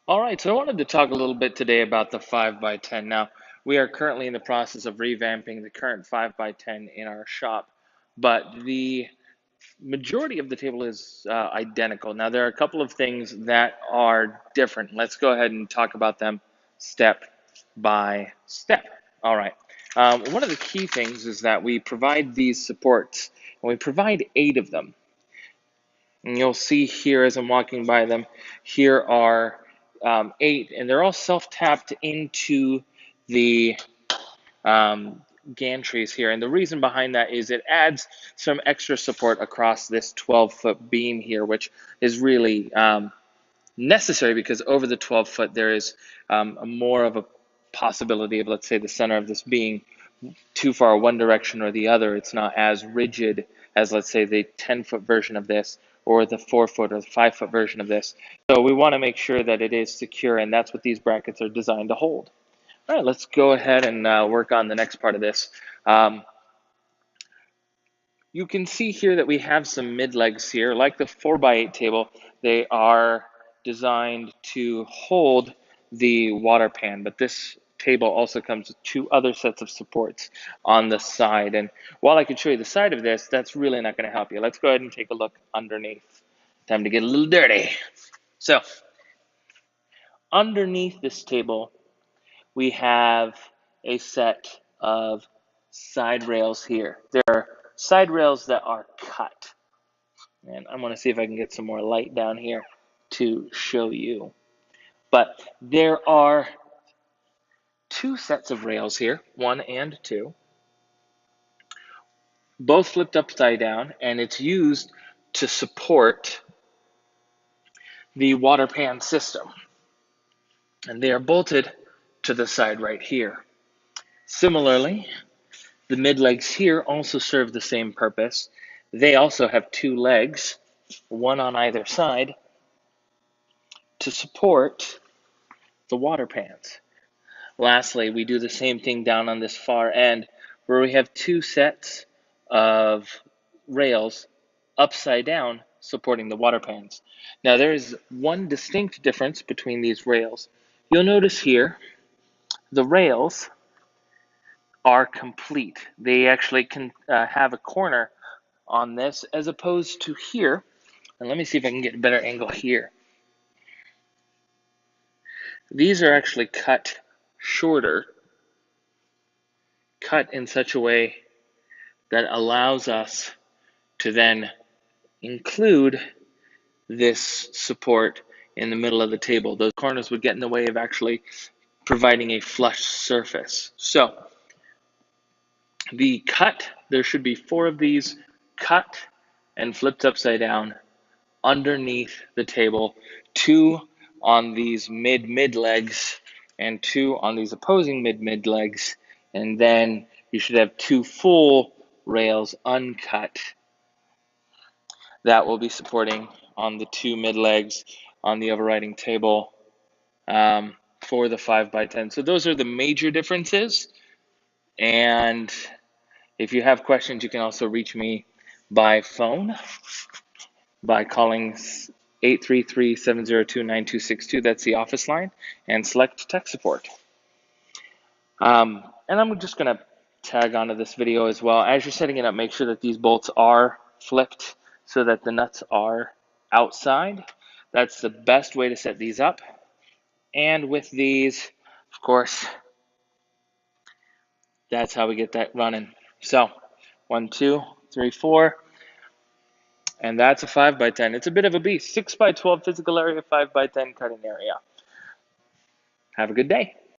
All right, so I wanted to talk a little bit today about the 5 by 10. Now, we are currently in the process of revamping the current 5 by 10 in our shop, but the majority of the table is identical. Now, there are a couple of things that are different. Let's go ahead and talk about them step by step. All right. One of the key things is that we provide these supports, and we provide 8 of them. And you'll see here as I'm walking by them, here are 8, and they're all self-tapped into the gantries here. And the reason behind that is it adds some extra support across this 12-foot beam here, which is really necessary because over the 12-foot there is more of a possibility of, let's say, the center of this being too far one direction or the other. It's not as rigid as, let's say, the 10-foot version of this or the 4-foot or the 5-foot version of this. So we want to make sure that it is secure, and that's what these brackets are designed to hold. All right, let's go ahead and work on the next part of this. You can see here that we have some mid legs here. Like the 4x8 table, they are designed to hold the water pan, but this table also comes with 2 other sets of supports on the side. And while I could show you the side of this, that's really not going to help you. Let's go ahead and take a look underneath. Time to get a little dirty. So underneath this table, we have a set of side rails here. There are side rails that are cut. And I'm going to see if I can get some more light down here to show you. But there are 2 sets of rails here, 1 and 2, both flipped upside down, and it's used to support the water pan system. And they are bolted to the side right here. Similarly, the mid legs here also serve the same purpose. They also have 2 legs, one on either side, to support the water pans. Lastly, we do the same thing down on this far end where we have 2 sets of rails upside down supporting the water pans. Now there is one distinct difference between these rails. You'll notice here the rails are complete. They actually can have a corner on this as opposed to here. And let me see if I can get a better angle here. These are actually cut shorter, cut in such a way that allows us to then include this support in the middle of the table. Those corners would get in the way of actually providing a flush surface. So the cut, there should be 4 of these cut and flipped upside down underneath the table, 2 on these mid legs and 2 on these opposing mid legs, and then you should have 2 full rails uncut that will be supporting on the 2 mid legs on the overriding table for the 5 by 10. So those are the major differences. And if you have questions, you can also reach me by phone by calling 833-702-9262. That's the office line, and select tech support. And I'm just going to tag onto this video as well. As you're setting it up, make sure that these bolts are flipped so that the nuts are outside. That's the best way to set these up. And with these, of course, that's how we get that running. So 1, 2, 3, 4. And that's a 5 by 10. It's a bit of a beast. 6 by 12 physical area, 5 by 10 cutting area. Have a good day.